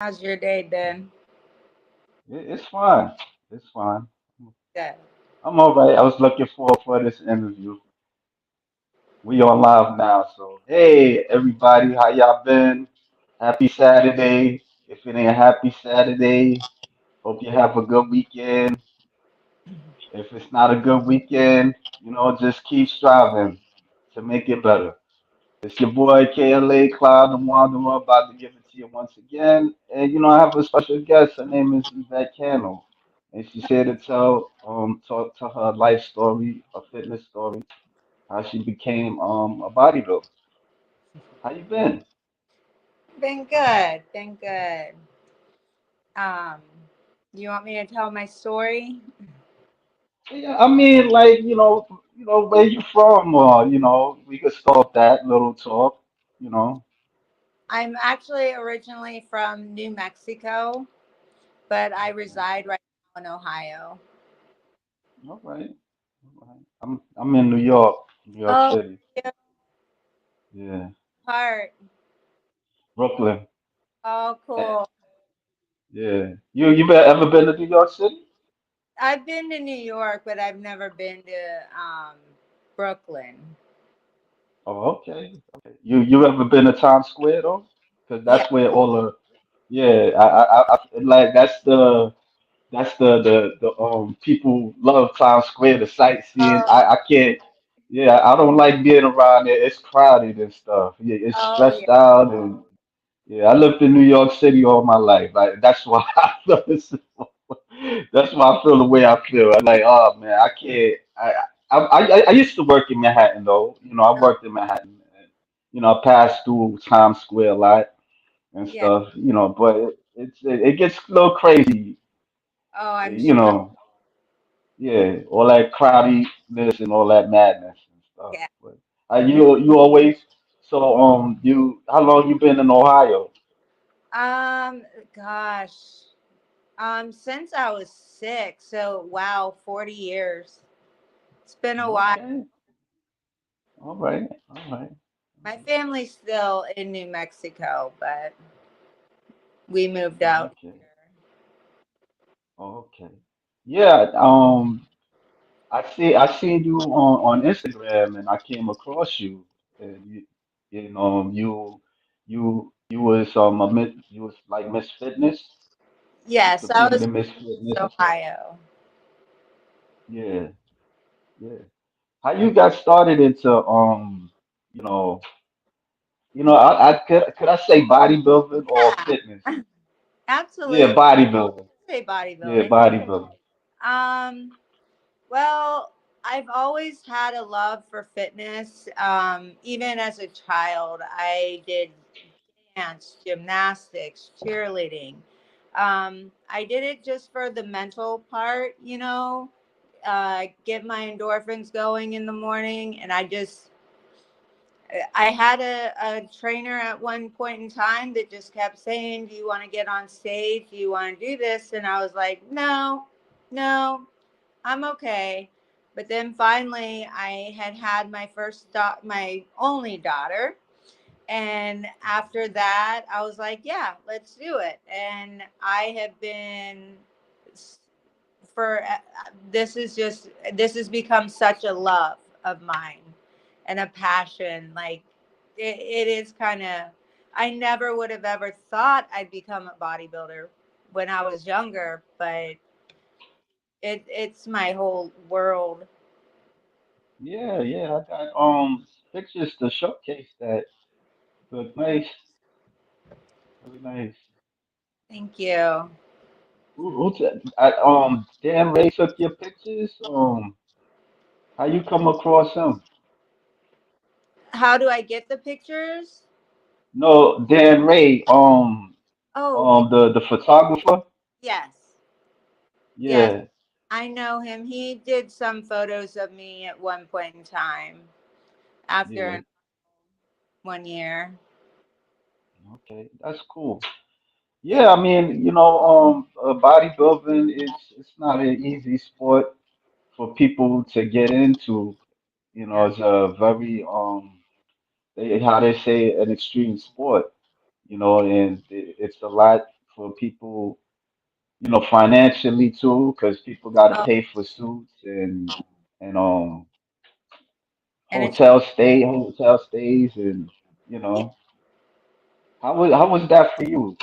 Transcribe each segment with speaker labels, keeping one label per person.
Speaker 1: How's your day been?
Speaker 2: It's fine. It's fine.
Speaker 1: Good.
Speaker 2: I'm all right. I was looking forward for this interview. We on live now, so hey everybody, how y'all been? Happy Saturday. If it ain't a happy Saturday, hope you have a good weekend. If it's not a good weekend, just keep striving to make it better. It's your boy KLA Cloud the Wanderer about to give it to you once again. And I have a special guest. Her name is Evette Cano. And she's here to talk her life story, a fitness story, how she became a bodybuilder. How you been?
Speaker 1: Been good. Been good. Um, you want me to tell my story?
Speaker 2: Yeah, I mean, like, where you from, or we could start that little talk, you know.
Speaker 1: I'm actually originally from New Mexico, but I reside right now in Ohio.
Speaker 2: All right. All right. I'm in New York
Speaker 1: Oh,
Speaker 2: City.
Speaker 1: yeah,
Speaker 2: Yeah.
Speaker 1: part.
Speaker 2: Brooklyn.
Speaker 1: Oh,
Speaker 2: Eh,
Speaker 1: cool.
Speaker 2: Yeah. Ever been to New York City?
Speaker 1: I've been to New York, but I've never been to Brooklyn.
Speaker 2: Oh, okay. Okay. You ever been to Times Square though? Because
Speaker 1: Yeah.
Speaker 2: that's where all the yeah, like that's the people love Times Square, the sightseeing.
Speaker 1: Oh,
Speaker 2: I can't. Yeah, I don't like being around there. It's crowded and stuff. Yeah, it's
Speaker 1: oh yeah.
Speaker 2: stressed out and yeah. I lived in New York City all my life. Like that's why I feel this. That's why I feel the way I feel. I'm like, oh man, I can't. I used to work in Manhattan though. I worked in Manhattan. And, I passed through Times Square a lot and
Speaker 1: Yeah.
Speaker 2: stuff. But it gets a little crazy.
Speaker 1: Oh, I'm
Speaker 2: You
Speaker 1: sure.
Speaker 2: know, yeah, all that crowdiness and all that madness and stuff.
Speaker 1: Yeah.
Speaker 2: But you always you how long you been in Ohio?
Speaker 1: Um, gosh. Since I was 6, so wow, 40 years. It's been a while.
Speaker 2: Okay, all right, all right.
Speaker 1: My family's still in New Mexico, but we moved out
Speaker 2: Okay,
Speaker 1: here.
Speaker 2: okay. Yeah, I seen you on Instagram and I came across you and you was you was like Miss Fitness. You
Speaker 1: Yes, I
Speaker 2: competed
Speaker 1: was
Speaker 2: in Miss Fitness.
Speaker 1: Ohio.
Speaker 2: Yeah, yeah. How you got started into you know I could I say bodybuilding or
Speaker 1: Yeah,
Speaker 2: fitness? Yeah,
Speaker 1: absolutely.
Speaker 2: bodybuilding.
Speaker 1: Say
Speaker 2: Yeah,
Speaker 1: bodybuilding.
Speaker 2: bodybuilding.
Speaker 1: Um, well, I've always had a love for fitness. Even as a child, I did dance, gymnastics, cheerleading. I did it just for the mental part, get my endorphins going in the morning. And I had a trainer at one point in time that just kept saying, "Do you want to get on stage? Do you want to do this?" And I was like, "No, no, I'm okay." But then finally, I had my my only daughter, and after that, I was like, "Yeah, let's do it." And I have been for this has become such a love of mine and a passion. Like it is kind of. I never would have ever thought I'd become a bodybuilder when I was younger, but it's my whole world.
Speaker 2: Yeah, yeah. I got pictures to showcase that. Look nice, really nice.
Speaker 1: Thank you.
Speaker 2: Who's that? Dan Ray took your pictures. How you come across him?
Speaker 1: How do I get the pictures?
Speaker 2: No, Dan Ray.
Speaker 1: Oh, yeah.
Speaker 2: The photographer.
Speaker 1: Yes. Yes.
Speaker 2: Yeah,
Speaker 1: I know him. He did some photos of me at one point in time
Speaker 2: yeah.
Speaker 1: after 1 year.
Speaker 2: Okay, that's cool. Yeah, I mean, bodybuilding is it's not an easy sport for people to get into.
Speaker 1: Yeah.
Speaker 2: It's a very how they say an extreme sport. And it's a lot for people, financially too, because people got to
Speaker 1: Oh,
Speaker 2: pay for suits and
Speaker 1: and it's
Speaker 2: hotel stays, and you
Speaker 1: yeah.
Speaker 2: know, how was that for you?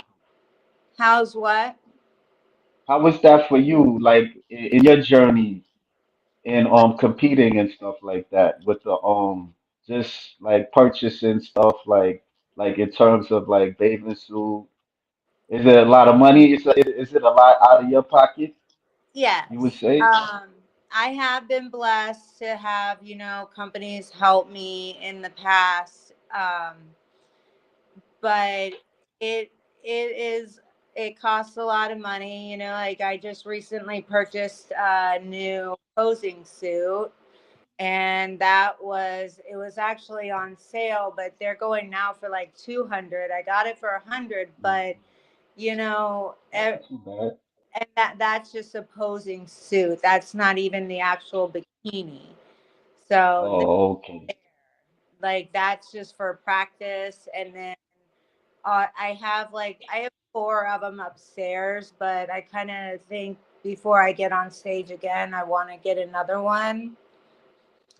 Speaker 1: How's what?
Speaker 2: How was that for you, like in your journey in competing and stuff like that with the just like purchasing stuff like in terms of like bathing suit? Is it a lot of money? Is it a lot out of your pocket? You would
Speaker 1: Yes.
Speaker 2: say?
Speaker 1: I have been blessed to have, companies help me in the past. But it it is it costs a lot of money, like I just recently purchased a new posing suit, and it was actually on sale, but they're going now for like 200. I got it for 100,
Speaker 2: Mm,
Speaker 1: but you know
Speaker 2: that's
Speaker 1: e-
Speaker 2: not too bad.
Speaker 1: and that's just a posing suit. That's not even the actual bikini. So
Speaker 2: Oh, okay.
Speaker 1: like that's just for practice, and then I have four of them upstairs, but I kind of think before I get on stage again, I want to get another one.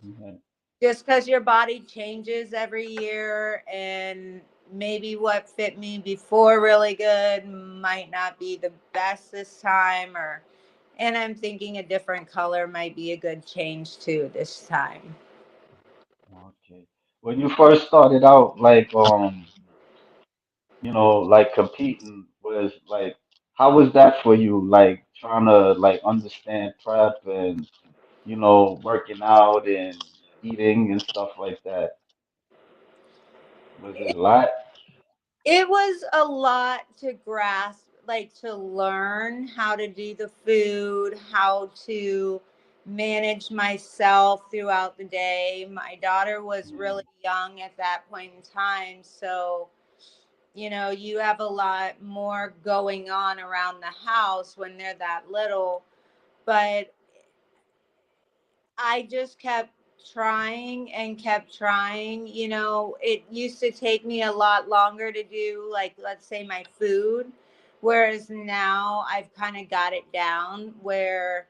Speaker 2: Mhm.
Speaker 1: Just because your body changes every year, and maybe what fit me before really good might not be the best this time, and I'm thinking a different color might be a good change too this time.
Speaker 2: Okay. When you first started out, like like competing was like, how was that for you? Like trying to like understand prep and working out and eating and stuff like that. Was it a lot?
Speaker 1: It was a lot to grasp, like to learn how to do the food, how to manage myself throughout the day. My daughter was
Speaker 2: Mm,
Speaker 1: really young at that point in time. So, you have a lot more going on around the house when they're that little. But I just kept trying and kept trying. It used to take me a lot longer to do, like, let's say my food, whereas now I've kind of got it down where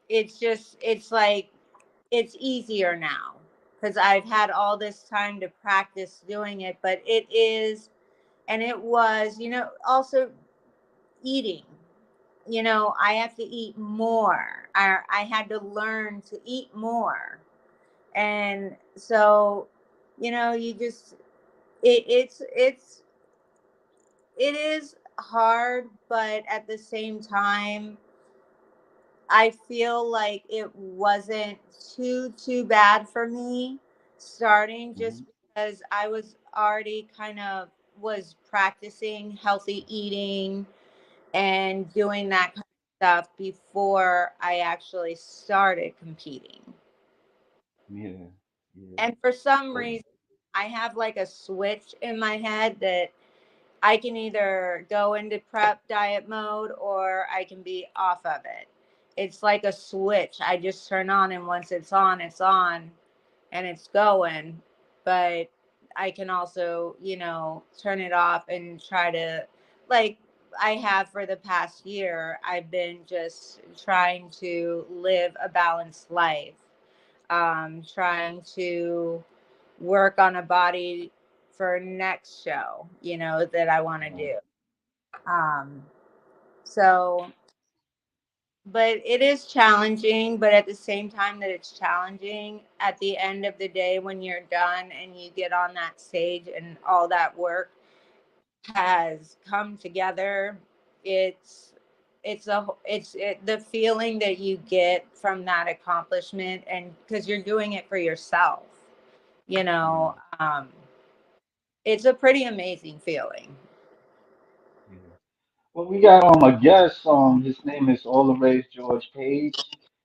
Speaker 1: it's like, it's easier now because I've had all this time to practice doing it. But it is, and it was, also eating. I have to eat more. I had to learn to eat more. And so, you just it is hard, but at the same time I feel like it wasn't too bad for me starting, just
Speaker 2: mhm.
Speaker 1: because I was already kind of was practicing healthy eating and doing that kind of stuff before I actually started competing.
Speaker 2: Yeah, yeah.
Speaker 1: And for some
Speaker 2: Well,
Speaker 1: reason, I have like a switch in my head that I can either go into prep diet mode or I can be off of it. It's like a switch I just turn on, and once it's on and it's going. But I can also, turn it off and try to, like I have for the past year, I've been just trying to live a balanced life, trying to work on a body for next show, that I want to
Speaker 2: right.
Speaker 1: do. Um, so, but it is challenging, but at the same time that it's challenging, at the end of the day, when you're done and you get on that stage and all that work has come together, the feeling that you get from that accomplishment, and because you're doing it for yourself, you
Speaker 2: Yeah,
Speaker 1: know, um, it's a pretty amazing feeling.
Speaker 2: yeah. Well, we got a guest. His name is All the Rage George Page.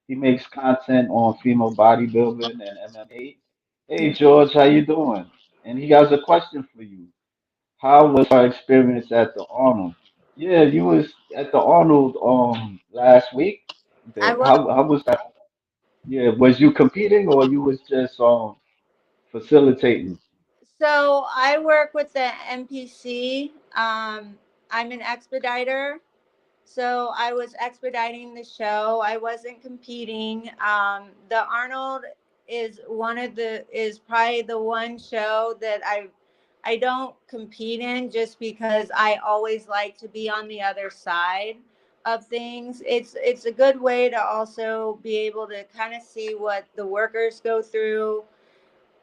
Speaker 2: He makes content on female bodybuilding and MMA. Hey George, how you doing? And he has a question for you. How was our experience at the Arnold? Yeah, you was at the Arnold last week.
Speaker 1: I was
Speaker 2: How was that? Yeah, was you competing or you was just facilitating?
Speaker 1: So I work with the NPC. I'm an expediter. So I was expediting the show. I wasn't competing. The Arnold is probably the one show that I don't compete in just because I always like to be on the other side of things. It's a good way to also be able to kind of see what the workers go through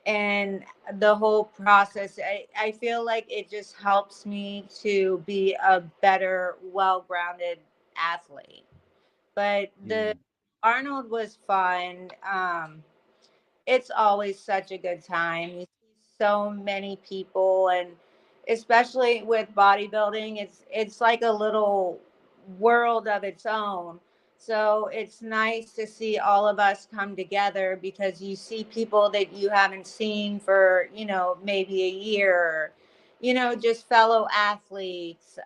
Speaker 1: and the whole process. I feel like it just helps me to be a better, well-grounded athlete. But
Speaker 2: Yeah,
Speaker 1: the Arnold was fun. It's always such a good time. You see so many people, and especially with bodybuilding, it's like a little world of its own. So it's nice to see all of us come together because you see people that you haven't seen for, maybe a year, just fellow athletes,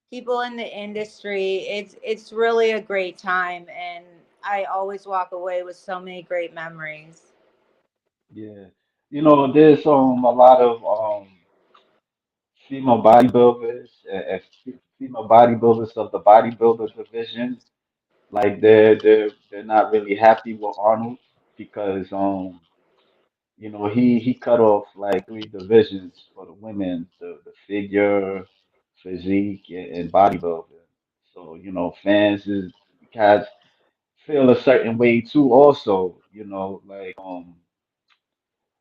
Speaker 1: people in the industry. It's really a great time, and I always walk away with so many great memories.
Speaker 2: yeah. There's a lot of female bodybuilders and female bodybuilders of the bodybuilder division. Like they're not really happy with Arnold because he cut off like three divisions for the women, the figure, physique, and bodybuilding. So, fans is guys feel a certain way too also, like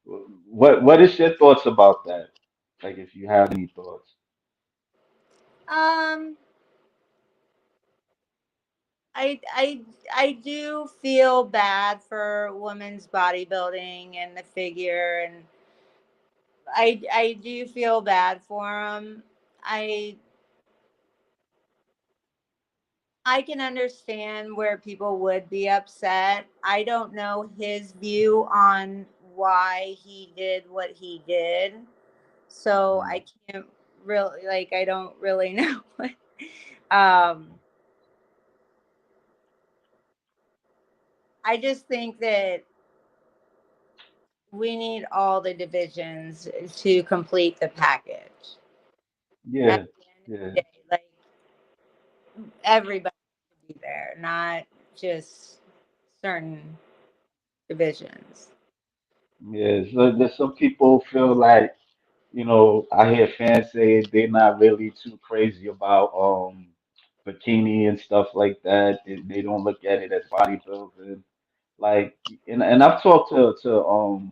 Speaker 2: what is your thoughts about that? Like if you have any thoughts.
Speaker 1: Um, I I do feel bad for women's bodybuilding and the figure, and I do feel bad for them. I I can understand where people would be upset. I don't know his view on why he did what he did, so
Speaker 2: Mm,
Speaker 1: I can't really, like, I don't really know. um, I just think that we need all the divisions to complete the package. At
Speaker 2: yeah,
Speaker 1: the end of
Speaker 2: yeah.
Speaker 1: the day, like, everybody should be there, not just certain divisions.
Speaker 2: Yeah, so there's some people feel like, I hear fans say they're not really too crazy about bikini and stuff like that. They don't look at it as bodybuilding. Like, and I've talked to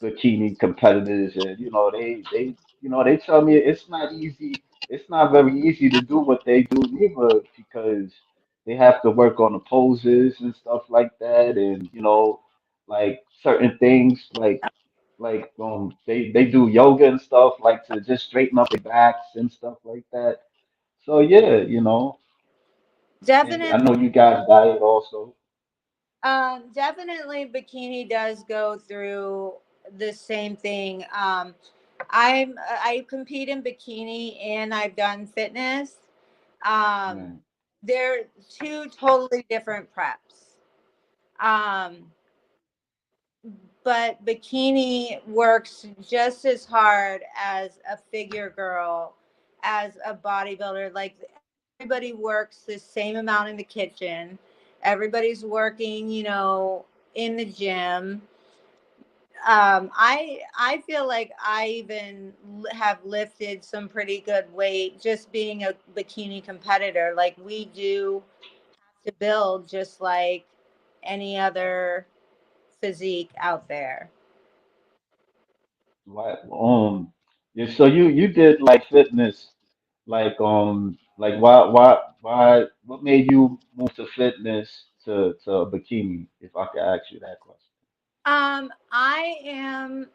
Speaker 2: bikini competitors, and they tell me it's not easy. It's not very easy to do what they do either because they have to work on the poses and stuff like that, and like certain things like they do yoga and stuff like to just straighten up their backs and stuff like that. So yeah, and I
Speaker 1: Definitely,
Speaker 2: know you guys diet also.
Speaker 1: definitely, bikini does go through the same thing. I compete in bikini and I've done fitness. Um,
Speaker 2: Right.
Speaker 1: they're two totally different preps. Um, but bikini works just as hard as a figure girl, as a bodybuilder. Like, everybody works the same amount in the kitchen. Everybody's working, in the gym. I feel like I even have lifted some pretty good weight just being a bikini competitor. Like, we do to build just like any other physique out there.
Speaker 2: Right. Yeah, so you did like fitness, like what made you move to fitness to bikini, if I could ask you that question.
Speaker 1: I am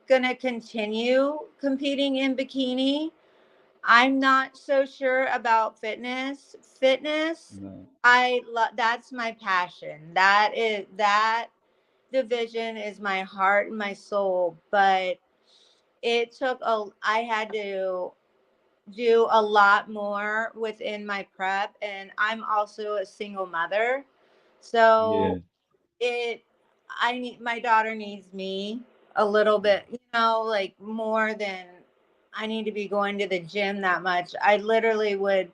Speaker 1: gonna continue competing in bikini. I'm not so sure about fitness. Fitness,
Speaker 2: No.
Speaker 1: that's my passion. That division is my heart and my soul. But I had to do a lot more within my prep, and I'm also a single mother.
Speaker 2: Yeah,
Speaker 1: So it I need my daughter needs me a little bit, like, more than I need to be going to the gym that much. I literally would,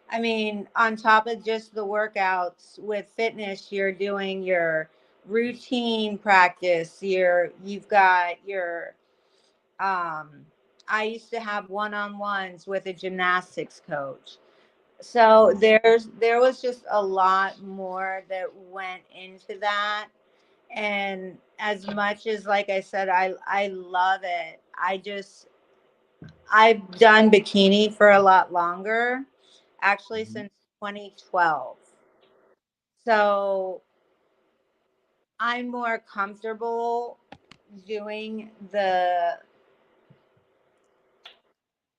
Speaker 1: I mean, on top of just the workouts with fitness, you're doing your routine practice. You've got your, um, I used to have one-on-ones with a gymnastics coach. So
Speaker 2: Mm.
Speaker 1: there was just a lot more that went into that. And as much as, like I said, I love it. I've done bikini for a lot longer, actually
Speaker 2: Mhm.
Speaker 1: since 2012. So I'm more comfortable doing the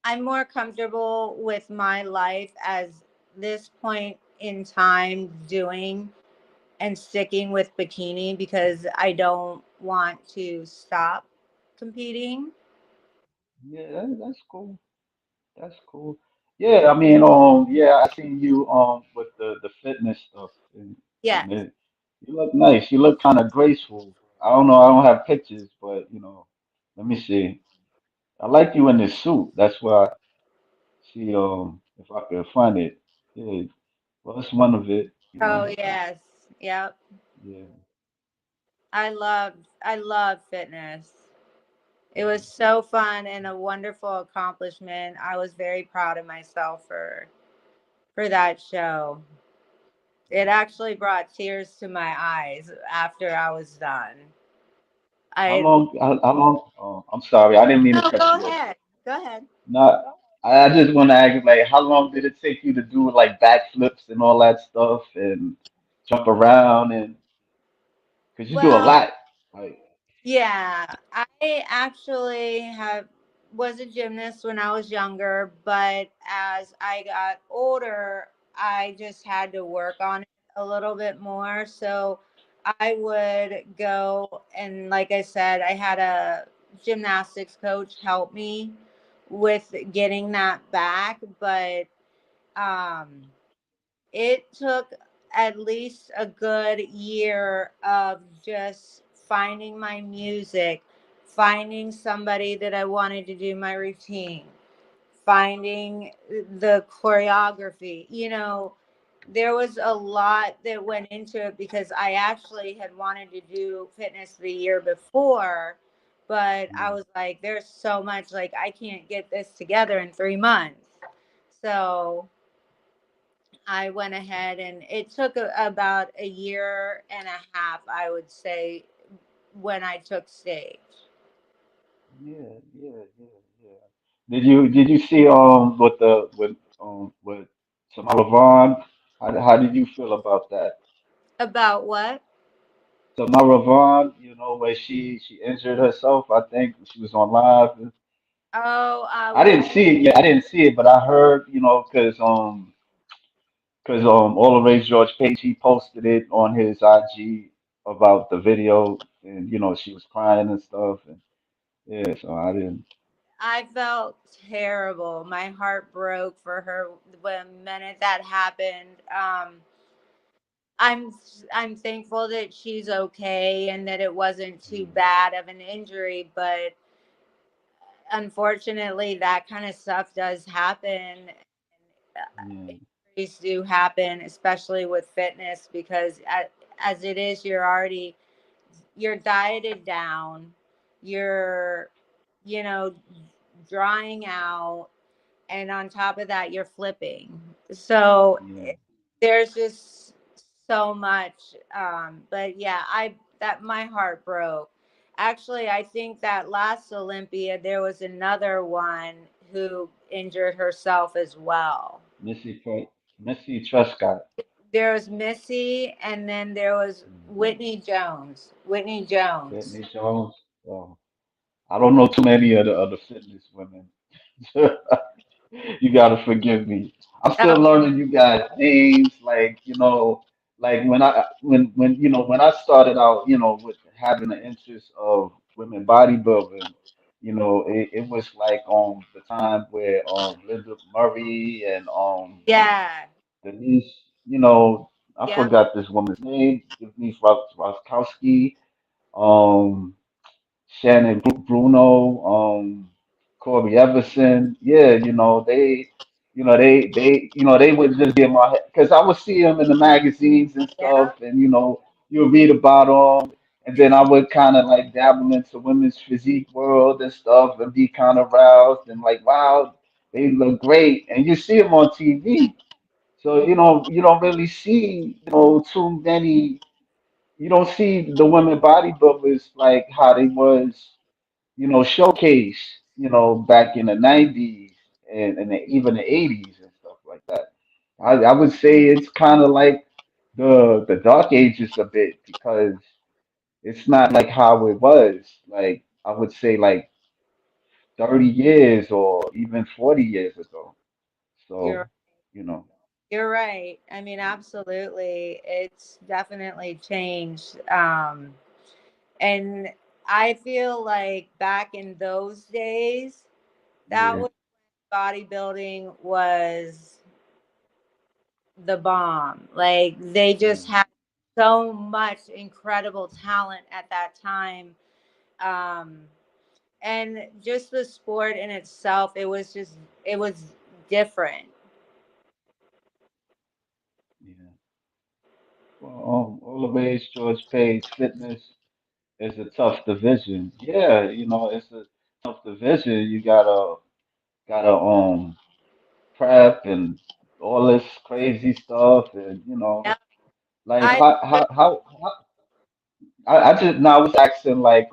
Speaker 1: I'm more comfortable with my life as this point in time doing and sticking with bikini because I don't want to stop competing.
Speaker 2: Yeah, that's cool. That's cool. Yeah, I mean, yeah, I seen you with the fitness stuff, and
Speaker 1: Yes.
Speaker 2: you look nice. You look kind of graceful. I don't know. I don't have pictures, but let me see. I like you in this suit. That's why I see if I can find it. Yeah, well, it's one of it.
Speaker 1: Oh yes. Yep.
Speaker 2: Yeah.
Speaker 1: I love fitness. It was
Speaker 2: Mm.
Speaker 1: so fun and a wonderful accomplishment. I was very proud of myself for that show. It actually brought tears to my eyes after I was done.
Speaker 2: How
Speaker 1: I
Speaker 2: long? How long? Oh, I'm sorry. I didn't mean to
Speaker 1: No,
Speaker 2: cut
Speaker 1: go
Speaker 2: you off.
Speaker 1: ahead. Go ahead.
Speaker 2: Not. I just want to ask, like, how long did it take you to do like backflips and all that stuff and jump around and because you do a
Speaker 1: Well,
Speaker 2: lot. Like,
Speaker 1: yeah, I actually have was a gymnast when I was younger, but as I got older, I just had to work on it a little bit more. So I would go and like I said, I had a gymnastics coach help me with getting that back, but um it took at least a good year of just finding my music, finding somebody that I wanted to do my routine, finding the choreography. There was a lot that went into it because I actually had wanted to do fitness the year before, but I
Speaker 2: mm,
Speaker 1: was like, there's so much, like, I can't get this together in 3 months. So I went ahead and it took about a year and a half, I would say, when I took stage.
Speaker 2: yeah, yeah, yeah, yeah. Did you see with Tamara Vaughn? How did you feel about that?
Speaker 1: About what?
Speaker 2: Tamara Vaughn, where she injured herself. I think she was on live.
Speaker 1: Oh,
Speaker 2: I didn't see it yet. I didn't see it, but I heard, because Ola George Page he posted it on his IG about the video, and she was crying and stuff, and yeah, so I didn't.
Speaker 1: I felt terrible. My heart broke for her the minute that happened. I'm I'm thankful that she's okay and that it wasn't too
Speaker 2: Mm,
Speaker 1: bad of an injury, but unfortunately, that kind of stuff does happen.
Speaker 2: yeah,
Speaker 1: Injuries do happen, especially with fitness, because as it is, you're dieted down, you're you know drying out, and on top of that, you're flipping. So
Speaker 2: yeah,
Speaker 1: there's just so much. But yeah, I that my heart broke. Actually, I think that last Olympia there was another one who injured herself as well.
Speaker 2: Missy Trescott,
Speaker 1: There was Missy, and then there was
Speaker 2: mm,
Speaker 1: Whitney Jones. Whitney Jones.
Speaker 2: Whitney Jones. I don't know too many of the fitness women. You gotta forgive me. I'm still
Speaker 1: Oh,
Speaker 2: learning you guys names. Like like when I started out, with having an interest of women bodybuilding, it was like the time where Linda Murray and
Speaker 1: yeah.
Speaker 2: Denise, I
Speaker 1: Yep.
Speaker 2: forgot this woman's name, Denise Roskowski, um, Shannon Bruno, Corey Everson. Yeah, they would just get my head because I would see them in the magazines and
Speaker 1: Yeah,
Speaker 2: stuff, and you read about them, and then I would kind of like dabble into women's physique world and stuff, and be kind of roused and like, wow, they look great, and you see them on TV. So you don't really see too many. You don't see the women bodybuilders like how they was showcase, back in the 90s and even the 80s and stuff like that. I would say it's kind of like the dark ages a bit because it's not like how it was. Like I would say like 30 years or even 40 years ago.
Speaker 1: you're
Speaker 2: So, you know,
Speaker 1: you're right. I mean, absolutely. It's definitely changed. And I feel like back in those days, that
Speaker 2: yeah,
Speaker 1: was bodybuilding was the bomb. Like they just
Speaker 2: yeah,
Speaker 1: had so much incredible talent at that time. Um, and just the sport in itself, it was different.
Speaker 2: yeah. Well, all the ways George Page fitness is a tough division. Yeah, it's a tough division. You gotta prep and all this crazy stuff, and
Speaker 1: Yeah,
Speaker 2: like
Speaker 1: I
Speaker 2: how I just now was asking like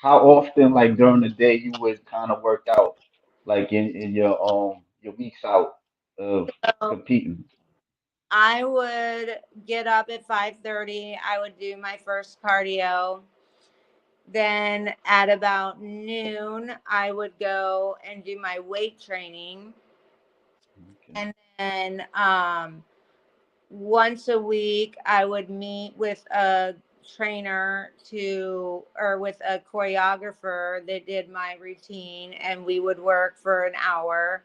Speaker 2: how often like during the day you would kind of work out like in your weeks out of competing.
Speaker 1: I would get up at 5:30. I would do my first cardio. Then at about noon, I would go and do my weight training.
Speaker 2: Okay.
Speaker 1: And then once a week, I would meet with a trainer or with a choreographer that did my routine, and we would work for an hour.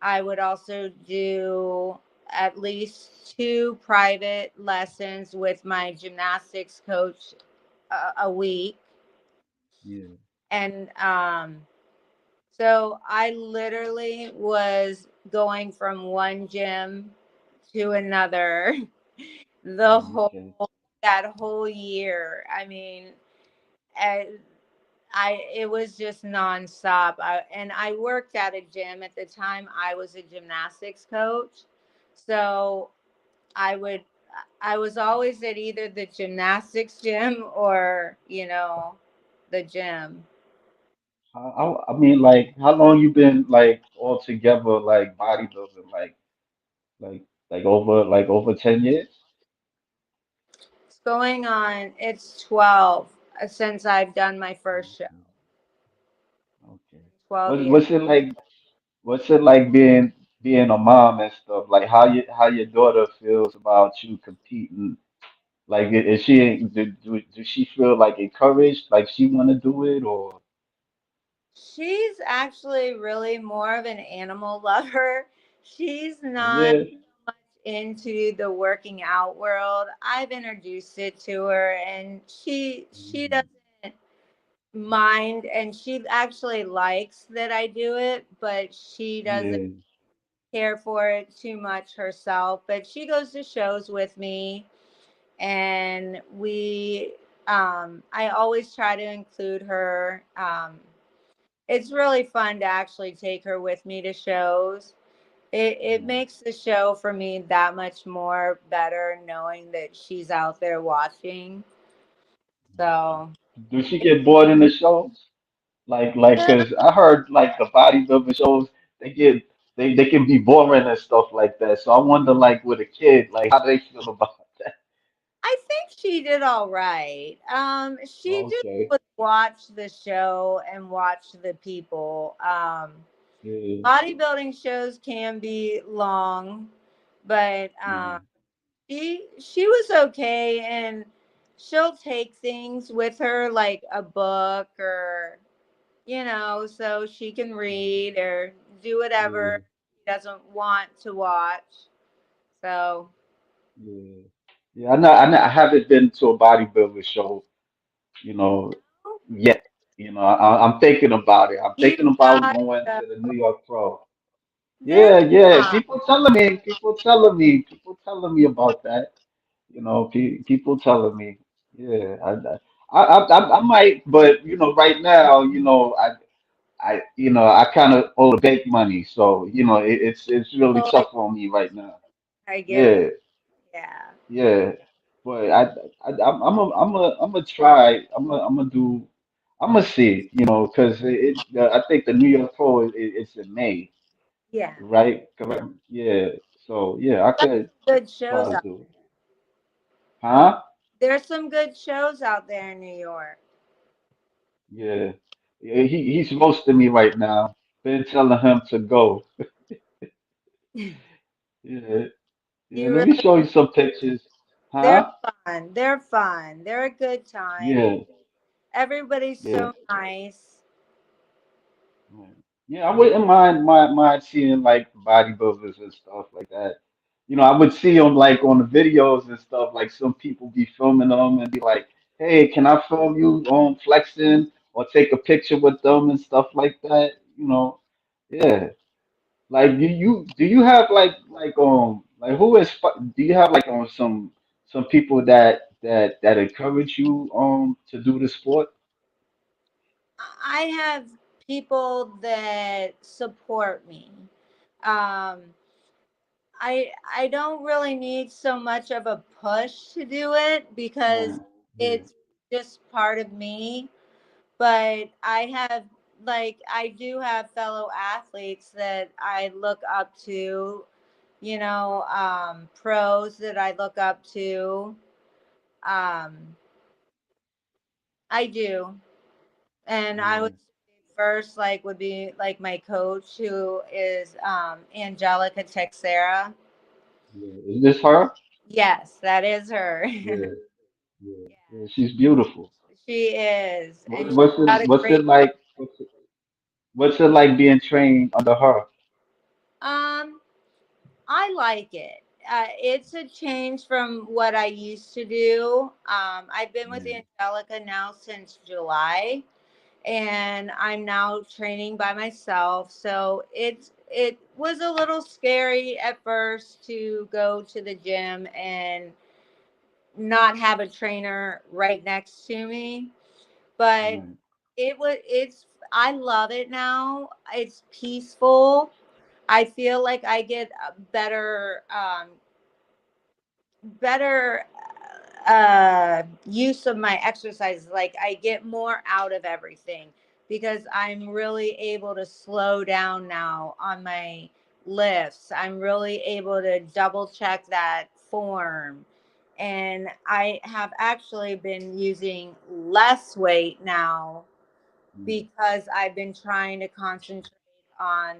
Speaker 1: I would also do at least two private lessons with my gymnastics coach a week.
Speaker 2: Yeah.
Speaker 1: And so I literally was going from one gym to another the whole
Speaker 2: Okay.
Speaker 1: that whole year. I mean, I, it was just nonstop. And I worked at a gym at the time. I was a gymnastics coach, so I would I was always at either the gymnastics gym or the gym.
Speaker 2: I mean, like, how long you been like all together, like bodybuilding, like over 10 years?
Speaker 1: It's going on. It's 12 since I've done my first show.
Speaker 2: Okay. Okay.
Speaker 1: 12
Speaker 2: What's
Speaker 1: years.
Speaker 2: what's it like? What's it like being a mom and stuff? Like how your daughter feels about you competing? Like is she do she feel like encouraged? Like she want to do it or?
Speaker 1: She's actually really more of an animal lover. She's
Speaker 2: Oh
Speaker 1: not
Speaker 2: yeah.
Speaker 1: into the working out world. I've introduced it to her, and she
Speaker 2: Mhm.
Speaker 1: doesn't mind, and she actually likes that I do it, but she doesn't
Speaker 2: Yeah.
Speaker 1: care for it too much herself. But she goes to shows with me, and I always try to include her. It's really fun to actually take her with me to shows. It
Speaker 2: Yeah.
Speaker 1: makes the show for me that much more better knowing that she's out there watching.
Speaker 2: Okay.
Speaker 1: So
Speaker 2: Do she get bored in the shows? Like,
Speaker 1: yeah,
Speaker 2: cause I heard like the bodybuilding shows, they can be boring and stuff like that. So I wonder, like, with a kid, like, how they feel about that.
Speaker 1: I think she did all right. She just
Speaker 2: Okay.
Speaker 1: would watch the show and watch the people.
Speaker 2: Yeah.
Speaker 1: Bodybuilding shows can be long, but
Speaker 2: Yeah.
Speaker 1: she was okay, and she'll take things with her like a book or so she can read or do
Speaker 2: Yeah.
Speaker 1: whatever she doesn't want to watch. So
Speaker 2: Yeah. Yeah. I know. I haven't been to a bodybuilder show, you know, yet. I'm thinking about it. I'm
Speaker 1: You
Speaker 2: thinking about
Speaker 1: got
Speaker 2: going
Speaker 1: to.
Speaker 2: to the New York Pro.
Speaker 1: They're
Speaker 2: Yeah, yeah.
Speaker 1: fun.
Speaker 2: People telling me about that. People telling me. Yeah, I might, but right now, I kind of owe the bake money, so it's really
Speaker 1: Oh,
Speaker 2: tough on me right now.
Speaker 1: I get it.
Speaker 2: Yeah,
Speaker 1: Yeah.
Speaker 2: yeah. But I'm gonna try. I'm gonna see. Because I think the New York Pro it's in May,
Speaker 1: Yeah.
Speaker 2: right? Correct. Yeah. So yeah, I
Speaker 1: Got
Speaker 2: could
Speaker 1: some good
Speaker 2: try
Speaker 1: shows
Speaker 2: to
Speaker 1: out.
Speaker 2: do it. Huh?
Speaker 1: There's some good shows out there in New York.
Speaker 2: Yeah. Yeah, he's roasting me right now. Been telling him to go. Yeah. Yeah.
Speaker 1: You
Speaker 2: Let me
Speaker 1: really,
Speaker 2: show you some pictures.
Speaker 1: they're
Speaker 2: Huh?
Speaker 1: fun. They're fun. They're a good time.
Speaker 2: Yeah.
Speaker 1: Everybody's
Speaker 2: Yeah.
Speaker 1: so nice.
Speaker 2: Right. Yeah, I wouldn't mind seeing like bodybuilders and stuff like that. I would see them like on the videos and stuff. Like some people be filming them and be like, "Hey, can I film you on flexing or take a picture with them and stuff like that?" Yeah. Like, do you have like who is do you have like some people that encourage you to do the sport?
Speaker 1: I have people that support me. Um, I don't really need so much of a push to do it because
Speaker 2: Right. Yeah.
Speaker 1: it's just part of me. But I do have fellow athletes that I look up to, pros that I look up to. Um, I do. And I would
Speaker 2: Yeah.
Speaker 1: say first, like, would be like my coach, who is Angelica Texera.
Speaker 2: Yeah. Is this her?
Speaker 1: Yes, that is her.
Speaker 2: Yeah. Yeah. Yeah. She's beautiful.
Speaker 1: She is, and
Speaker 2: What,
Speaker 1: she's
Speaker 2: what's
Speaker 1: got
Speaker 2: it
Speaker 1: a
Speaker 2: what's
Speaker 1: great.
Speaker 2: it like what's it like being trained under her?
Speaker 1: Um, I like it. It's a change from what I used to do. I've been with
Speaker 2: Yeah.
Speaker 1: Angelica now since July, and I'm now training by myself. So it was a little scary at first to go to the gym and not have a trainer right next to me, but
Speaker 2: Right.
Speaker 1: it's I love it now. It's peaceful. I feel like I get a better use of my exercises. Like I get more out of everything because I'm really able to slow down now on my lifts. I'm really able to double check that form. And I have actually been using less weight now
Speaker 2: Mm,
Speaker 1: because I've been trying to concentrate on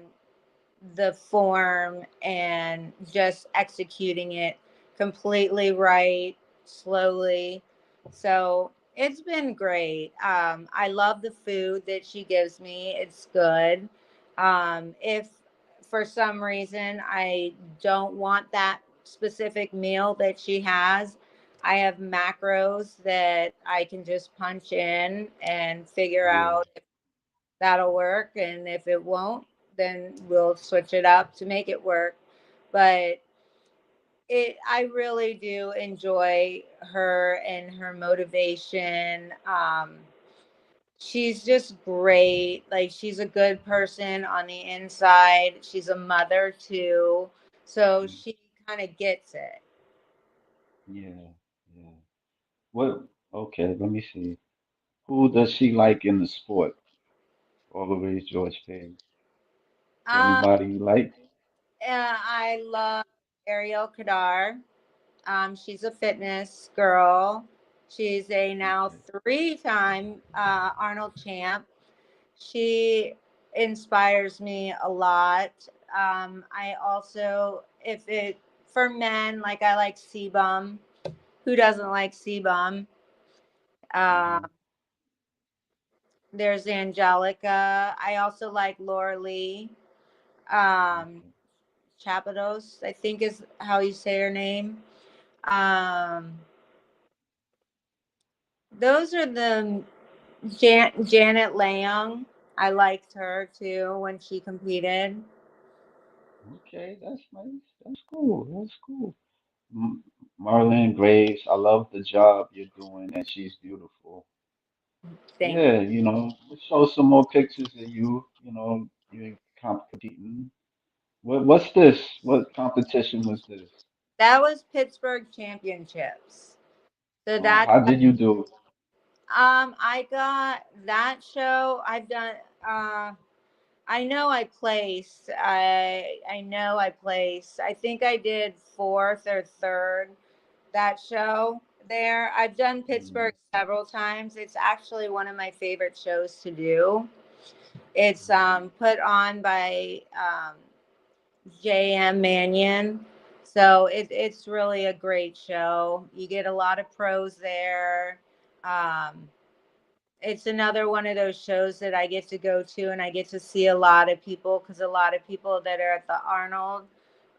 Speaker 1: the form and just executing it completely right, slowly. So it's been great. I love the food that she gives me, it's good. If for some reason I don't want that specific meal that she has, I have macros that I can just punch in and figure
Speaker 2: yeah.
Speaker 1: out that'll work. And if it won't, then we'll switch it up to make it work. But I really do enjoy her and her motivation. She's just great. Like she's a good person on the inside. She's a mother too. So
Speaker 2: Mm,
Speaker 1: she kind of gets it.
Speaker 2: yeah. Yeah. What okay, let me see. Who does she like in the sport? Always George Page.
Speaker 1: Uh,
Speaker 2: Anybody you like?
Speaker 1: I love Ariel Kadar. She's a fitness girl. She's a now
Speaker 2: Okay.
Speaker 1: 3-time Arnold champ. She inspires me a lot. I also, if it for men, like I like Sebum. Who doesn't like Sebum?
Speaker 2: Hmm.
Speaker 1: Um, there's Angelica. I also like Laura Lee. Um,
Speaker 2: Okay.
Speaker 1: Chapados, I think is how you say her name. Um, those are the Janet Leung. I liked her too when she competed.
Speaker 2: Okay, that's nice. That's cool. That's cool. M- Marlene Graves, I love the job you're doing, and she's beautiful.
Speaker 1: Thank
Speaker 2: Yeah, let's show some more pictures of you. You competing. What's this? What competition was this?
Speaker 1: That was Pittsburgh Championships. So that
Speaker 2: How did you do?
Speaker 1: I got that show. I've done uh I know I placed. I know I placed. I think I did fourth or third that show there. I've done
Speaker 2: Mm,
Speaker 1: Pittsburgh several times. It's actually one of my favorite shows to do. It's
Speaker 2: mm,
Speaker 1: put on by JM Mannion. So it's really a great show. You get a lot of pros there. Um, it's another one of those shows that I get to go to and I get to see a lot of people because a lot of people that are at the Arnold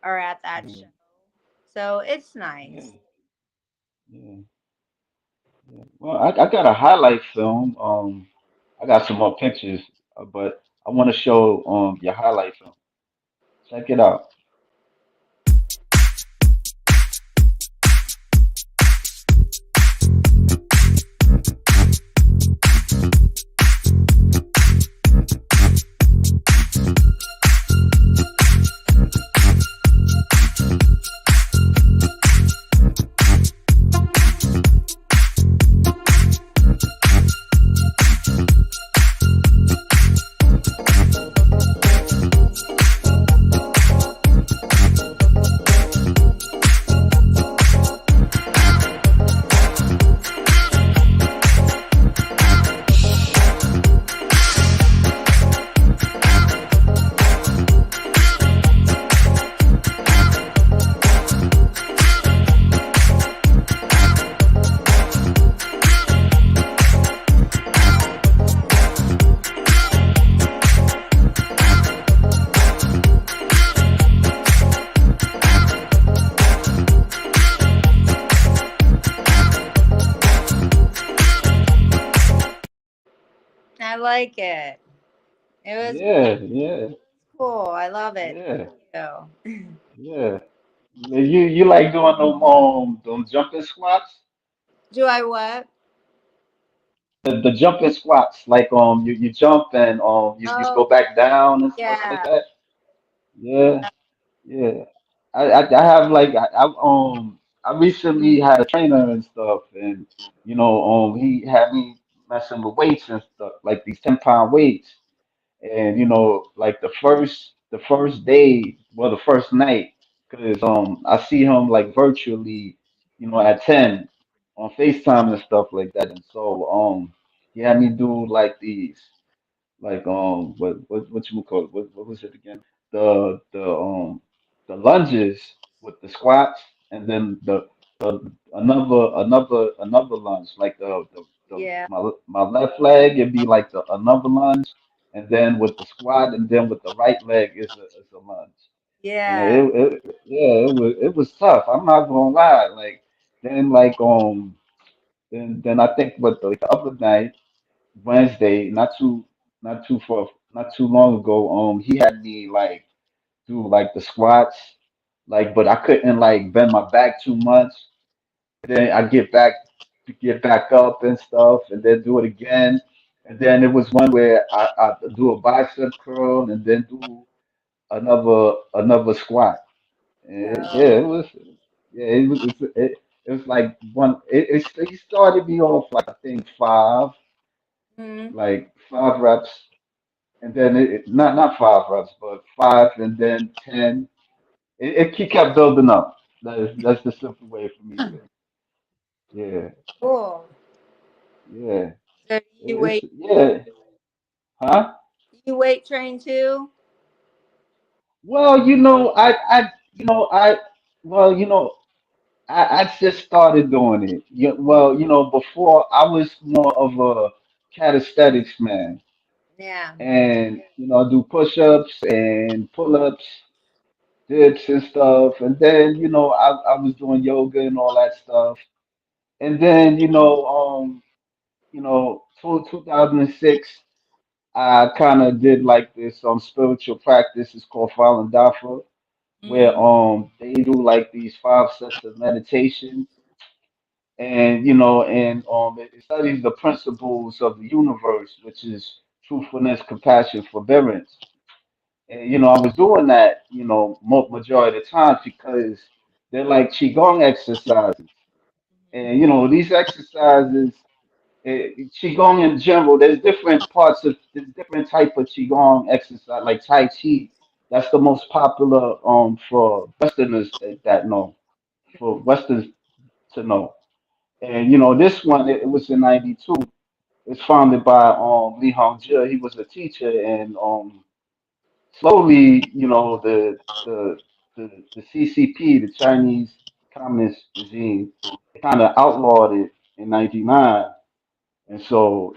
Speaker 1: are at that show.
Speaker 2: mm.
Speaker 1: So it's
Speaker 2: Yeah,
Speaker 1: nice.
Speaker 2: yeah, yeah. Well, I got a highlight film. I got some more pictures, but I want to show your highlight film. Check it out.
Speaker 1: I like it. It was
Speaker 2: Yeah, yeah,
Speaker 1: cool. I love it.
Speaker 2: yeah,
Speaker 1: Thank you.
Speaker 2: yeah. You like doing them jumping squats?
Speaker 1: Do I what?
Speaker 2: The jumping squats, like you jump and you
Speaker 1: Oh
Speaker 2: go back down and stuff like
Speaker 1: yeah.
Speaker 2: that. Yeah, yeah. I have like I recently had a trainer and stuff, and he had me messing with weights and stuff, like these 10-pound weights. And like the first day, well, the first night, because I see him like virtually, at 10 on FaceTime and stuff like that. And so he had me do like these, like what you would call it? What was it again? The lunges with the squats, and then another lunge, like
Speaker 1: Yeah.
Speaker 2: my left leg, it'd be like the another lunge, and then with the squat, and then with the right leg is a lunge. And
Speaker 1: Yeah.
Speaker 2: yeah, it was tough. I'm not gonna lie. Like then like then I think what the other night, Wednesday, not too long ago, he had me like do like the squats, like, but I couldn't like bend my back too much. Then I get back up and stuff, and then do it again. And then it was one where I do a bicep curl and then do another squat. And yeah,
Speaker 1: Oh.
Speaker 2: it was like he started me off like I think
Speaker 1: Hmm.
Speaker 2: like 5 reps, and then not 5 reps, but five, and then 10. He kept building up. That's the simple way for me to say. Yeah,
Speaker 1: Cool.
Speaker 2: yeah.
Speaker 1: So you
Speaker 2: It's
Speaker 1: weight
Speaker 2: yeah, huh?
Speaker 1: you weight train too?
Speaker 2: Well, well, I just started doing it. Yeah, well, before I was more of a calisthenics man,
Speaker 1: Yeah.
Speaker 2: and I do push-ups and pull-ups, dips and stuff, and then I was doing yoga and all that stuff, and then 2006, I kind of did like this spiritual practice. It's called Falun Dafa, where
Speaker 1: Mm.
Speaker 2: they do like these 5 sets of meditation, and it studies the principles of the universe, which is truthfulness, compassion, forbearance. And I was doing that, majority of the time because they're like qigong exercises, and these exercises, qigong in general. There's different type of qigong exercise, like tai chi. That's the most popular for Westerners that know, for Westerns to know. And this one, it was in '92. It's founded by Li Hongzhi. He was a teacher, and slowly, the CCP, the Chinese Communist regime, they kind of outlawed it in '99. And so,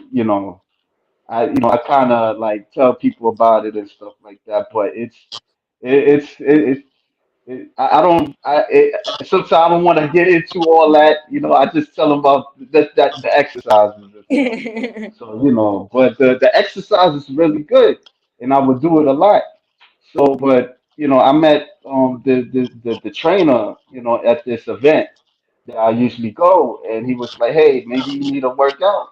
Speaker 2: I kind of like tell people about it and stuff like that. But I don't, sometimes I don't want to get into all that. I just tell them about the exercises and stuff. So, but the exercise is really good, and I would do it a lot. So, but I met the trainer, at this event that I usually go, and he was like, "Hey, maybe you need to work out.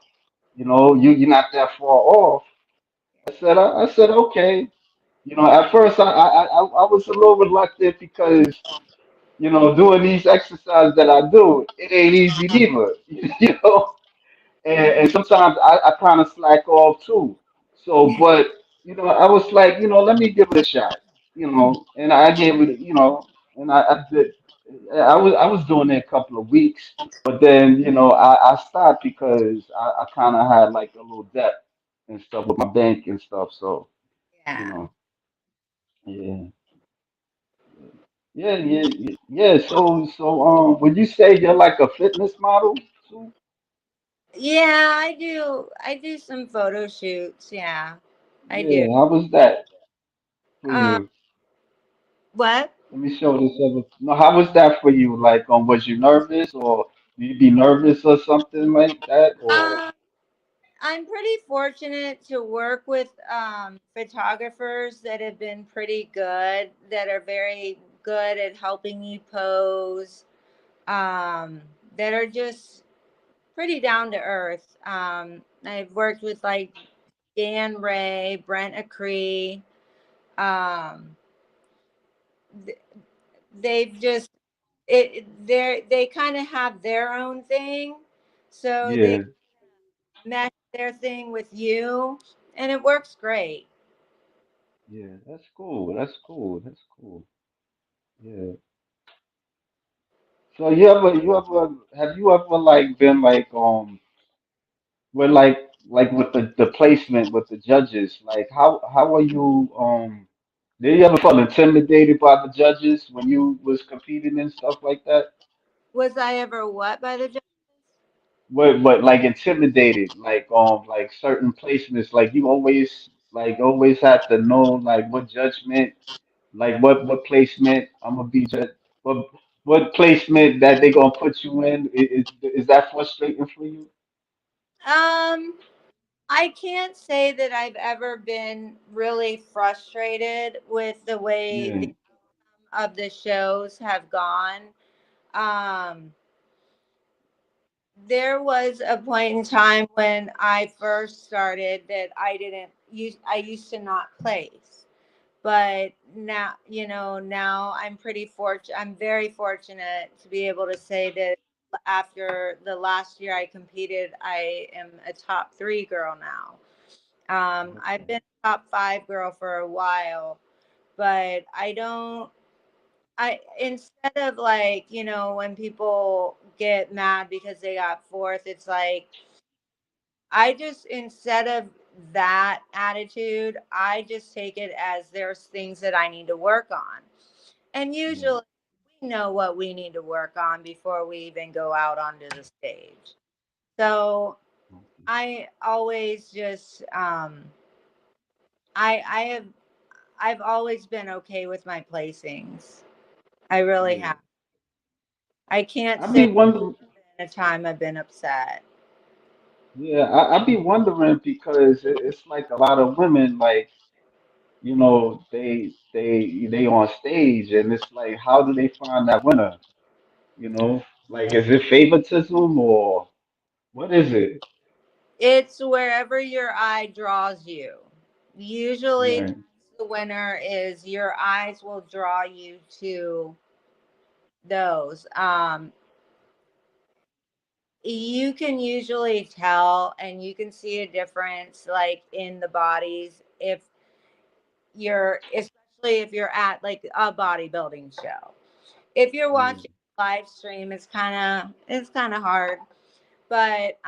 Speaker 2: You're not that far off." I said, okay. At first I was a little reluctant because doing these exercises that I do, it ain't easy neither. And sometimes I kind of slack off too. So, but I was like, let me give it a shot. And I gave it, and I did. I was doing it a couple of weeks, but then I stopped because I kind of had like a little debt and stuff with my bank and stuff. So you
Speaker 1: Yeah.
Speaker 2: know, yeah, yeah, yeah, yeah. Yeah. So would you say you're like a fitness model too?
Speaker 1: Yeah, I do some photo shoots. Yeah, I do.
Speaker 2: Yeah. How was that for
Speaker 1: Um,
Speaker 2: you?
Speaker 1: what?
Speaker 2: Let me show this other. No, how was that for you? Like, was you nervous, or you be nervous or something like that, or
Speaker 1: Um, I'm pretty fortunate to work with photographers that have been pretty good, that are very good at helping you pose, that are just pretty down to earth. I've worked with like Dan Ray, Brent Acree. Um, th- they've just they kind of have their own thing, so they
Speaker 2: yeah,
Speaker 1: mesh their thing with you, and it works great.
Speaker 2: yeah, that's cool. That's cool. That's cool. Yeah. So have you ever like been like with like with the placement with the judges? Like how are you did you ever feel intimidated by the judges when you was competing and stuff like that?
Speaker 1: Was I ever what by the judges?
Speaker 2: But like intimidated, like certain placements, like you always have to know like what judgment, like what placement I'm gonna be judged, what what placement that they gonna put you in. Is that frustrating for you?
Speaker 1: Um, I can't say that I've ever been really frustrated with the way
Speaker 2: Yeah,
Speaker 1: of the shows have gone. Um, there was a point in time when I first started that I used to not place. But now, now I'm very fortunate to be able to say that after the last year I competed, I am a top 3 girl now. I've
Speaker 2: okay.
Speaker 1: been a top 5 girl for a while, but I don't. I instead of like, when people get mad because they got fourth, it's like I just instead of that attitude, I just take it as there's things that I need to work on. And
Speaker 2: Yeah,
Speaker 1: usually we know what we need to work on before we even go out onto the stage. So
Speaker 2: okay.
Speaker 1: I always just I have I've always been okay with my placings. I really
Speaker 2: Yeah.
Speaker 1: have. I can't
Speaker 2: I
Speaker 1: say
Speaker 2: be wondering.
Speaker 1: in a time I've been upset.
Speaker 2: Yeah, I be wondering because it's like a lot of women, like, they on stage, and it's like, how do they find that winner? Like, is it favoritism or what is it?
Speaker 1: It's wherever your eye draws you. Usually that's
Speaker 2: Right.
Speaker 1: the winner is your eyes will draw you to those. You can usually tell and you can see a difference like in the bodies if you're, especially if you're at like a bodybuilding show. If you're
Speaker 2: Yeah.
Speaker 1: watching a live stream, it's kind of hard, but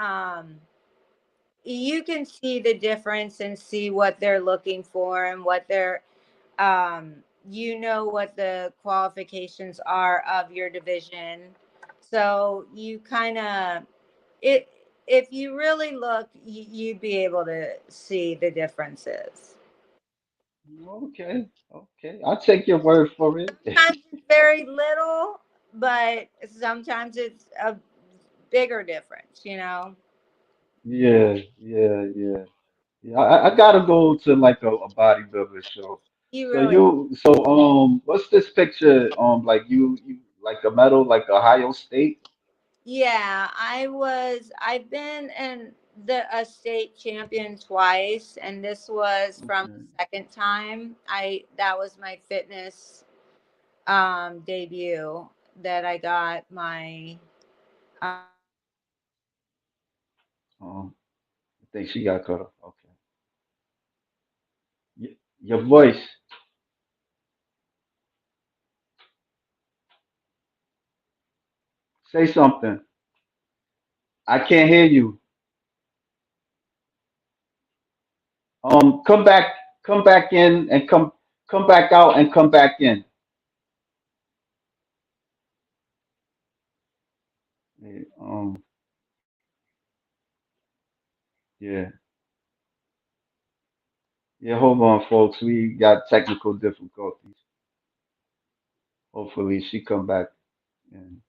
Speaker 1: you can see the difference and see what they're looking for and what they're you know what the qualifications are of your division, so you kind of it if you really look, you'd be able to see the differences.
Speaker 2: Okay. Okay. I'll take your word for it.
Speaker 1: Sometimes it's very little, but sometimes it's a bigger difference.
Speaker 2: Yeah. Yeah. Yeah. Yeah. I gotta go to like a bodybuilder show.
Speaker 1: You
Speaker 2: So
Speaker 1: really
Speaker 2: what's this picture? Like you like a medal, like Ohio State?
Speaker 1: Yeah, I've been in the a state champion twice, and this was from
Speaker 2: Okay.
Speaker 1: the second time. I That was my fitness debut that I got my
Speaker 2: Um, I think she got cut off. Okay. Your voice. Say something. I can't hear you. Come back, come back in, and come back out and come back in. Yeah, yeah, yeah. Hold on, folks. We got technical difficulties. Hopefully, she come back. And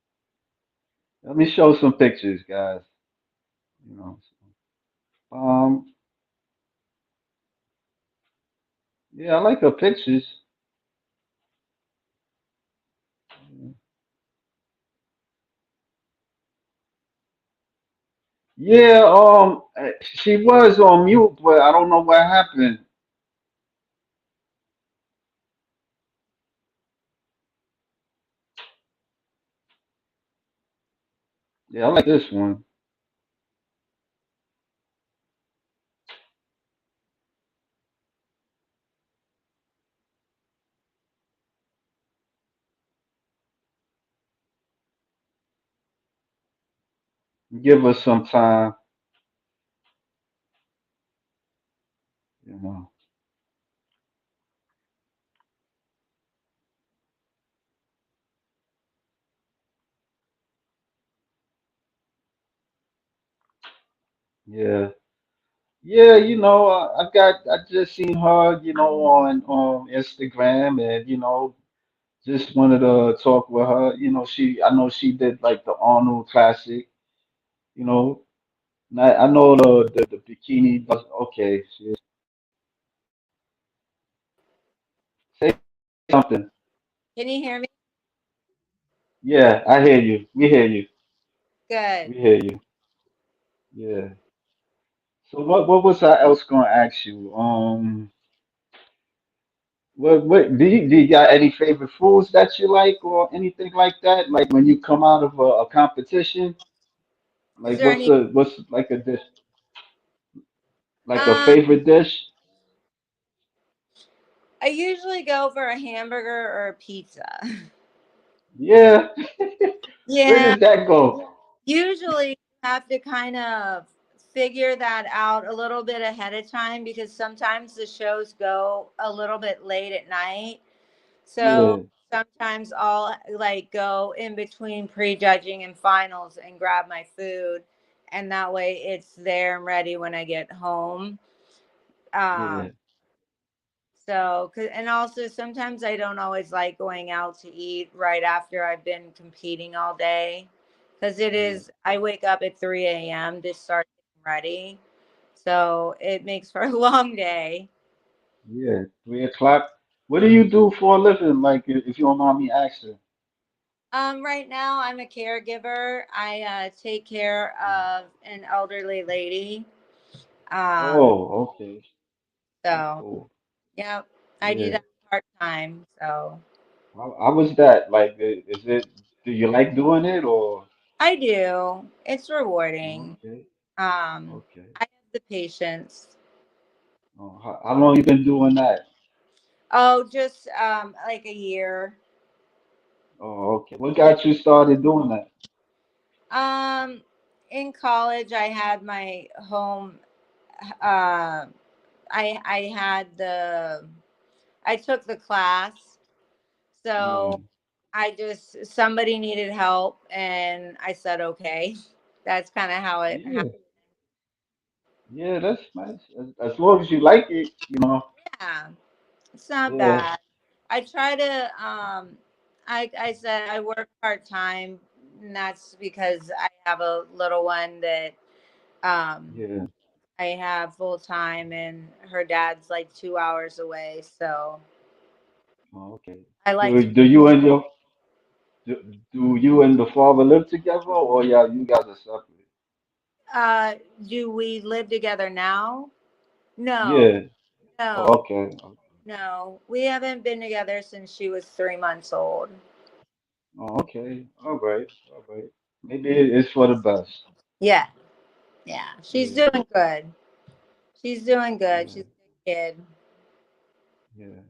Speaker 2: let me show some pictures, guys. You know. Um. Yeah, I like her pictures. Yeah. She was on mute, but I don't know what happened. Yeah, I like this one. Give her some time. You know. Yeah. Yeah, I just seen her, on Instagram, and just wanted to talk with her. I know she did like the Arnold Classic. You know, and I know the bikini. But okay, say something.
Speaker 1: Can you hear me?
Speaker 2: Yeah, I hear you. We hear you.
Speaker 1: Good.
Speaker 2: We hear you. Yeah. So what was I else gonna ask you? What do you got any favorite foods that you like or anything like that? Like when you come out of a competition?
Speaker 1: Is
Speaker 2: Like
Speaker 1: there any
Speaker 2: what's like a dish, like a
Speaker 1: um
Speaker 2: favorite dish?
Speaker 1: I usually go for a hamburger or a pizza.
Speaker 2: Yeah. Where
Speaker 1: Yeah,
Speaker 2: does that go?
Speaker 1: usually you have to kind of figure that out a little bit ahead of time because sometimes the shows go a little bit late at night. So
Speaker 2: Yeah,
Speaker 1: sometimes I'll like go in between prejudging and finals and grab my food, and that way it's there and ready when I get home.
Speaker 2: yeah,
Speaker 1: Um, and also sometimes I don't always like going out to eat right after I've been competing all day because
Speaker 2: yeah,
Speaker 1: I wake up at 3 a.m. to start ready. So it makes for a long day.
Speaker 2: Yeah, 3 o'clock. What do you do for a living? Like, if you don't mind me asking.
Speaker 1: Right now I'm a caregiver. I take care of an elderly lady. Um,
Speaker 2: Oh, okay. That's
Speaker 1: so
Speaker 2: cool.
Speaker 1: yep, I do
Speaker 2: Yeah.
Speaker 1: that part time. So
Speaker 2: How was that? Like, is it? Do you like doing it or?
Speaker 1: I do. It's rewarding.
Speaker 2: Okay. Okay.
Speaker 1: I have the patience.
Speaker 2: Oh, how long you been doing that?
Speaker 1: Oh, just like a year.
Speaker 2: Oh, okay. What got you started doing that?
Speaker 1: Um, in college, I had my home. Uh, I had the. I took the class, so
Speaker 2: Um,
Speaker 1: I just somebody needed help, and I said okay. That's kind of how it happened.
Speaker 2: yeah, yeah, that's nice. As long as you like it, you know.
Speaker 1: Yeah, it's not
Speaker 2: Yeah,
Speaker 1: bad. I try to. I said I work part time, and that's because I have a little one that um
Speaker 2: yeah.
Speaker 1: I have full time, and her dad's like 2 hours away. So
Speaker 2: Oh, okay.
Speaker 1: I like
Speaker 2: Do
Speaker 1: to.
Speaker 2: do you and your do, do you and the father live together, or yeah, you guys are separate?
Speaker 1: Do we live together now? No,
Speaker 2: Yeah.
Speaker 1: no,
Speaker 2: Oh, okay.
Speaker 1: no. We haven't been together since she was 3 months old.
Speaker 2: Oh, okay. All right. All right. Maybe it's for the best.
Speaker 1: Yeah, yeah. She's
Speaker 2: Yeah.
Speaker 1: doing good. She's doing good.
Speaker 2: Yeah.
Speaker 1: She's a good kid.
Speaker 2: Yeah.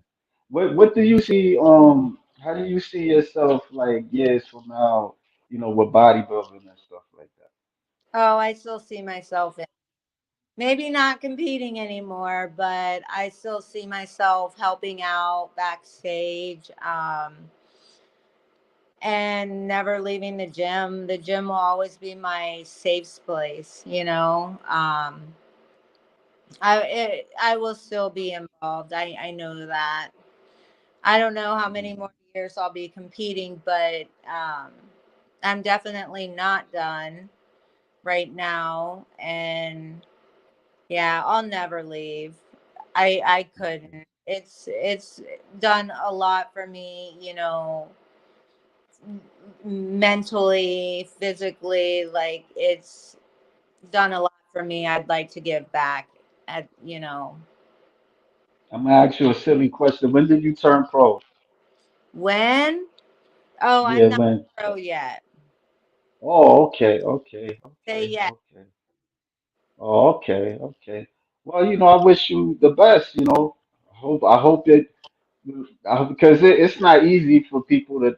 Speaker 2: What do you see? How do you see yourself like years from now? With bodybuilding and stuff like that.
Speaker 1: Oh, I still see myself in. Maybe not competing anymore, but I still see myself helping out backstage. And never leaving the gym. The gym will always be my safe place, you know. I will still be involved. I know that. I don't know how many more years I'll be competing, but I'm definitely not done right now. And yeah, I'll never leave. I couldn't. It's done a lot for me, you know, mentally, physically, like it's done a lot for me. I'd like to give back at, you know,
Speaker 2: I'm gonna ask you a silly question. When did you turn pro?
Speaker 1: when? Oh,
Speaker 2: Yeah,
Speaker 1: I'm not
Speaker 2: when?
Speaker 1: pro yet.
Speaker 2: Oh, okay, okay,
Speaker 1: Say
Speaker 2: okay,
Speaker 1: yes.
Speaker 2: okay. Oh, okay, okay. Well, I wish you the best. I hope it because it's not easy for people to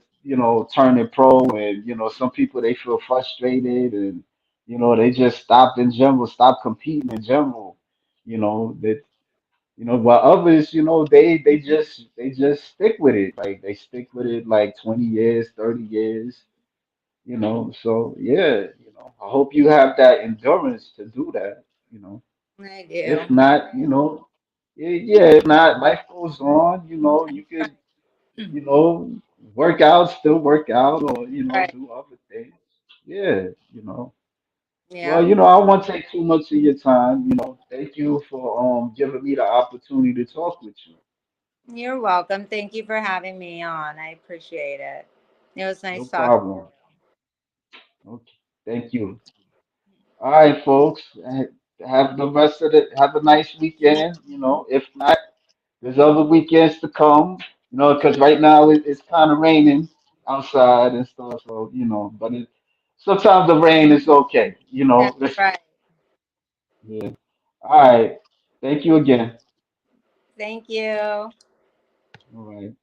Speaker 2: turn it pro, and some people they feel frustrated, and they just stop in general, stop competing in general. That while others they just stick with it, like they stick with it like 20 years, 30 years. So yeah, I hope you have that endurance to do that. you know
Speaker 1: I
Speaker 2: if
Speaker 1: do.
Speaker 2: not, yeah, if not, life goes on. You could you know, work out, still work out, or
Speaker 1: Right.
Speaker 2: do other things. Yeah. Well,
Speaker 1: Yep.
Speaker 2: I won't take too much of your time. Thank you for giving me the opportunity to talk with you.
Speaker 1: You're welcome. Thank you for having me on. I appreciate it. It was
Speaker 2: No
Speaker 1: nice talking.
Speaker 2: problem. Okay. Thank you. All right, folks. Have a nice weekend. If not, there's other weekends to come. Because right now it's kind of raining outside and stuff. So but sometimes the rain is okay.
Speaker 1: That's right.
Speaker 2: Yeah. All right. Thank you again.
Speaker 1: Thank you.
Speaker 2: All right.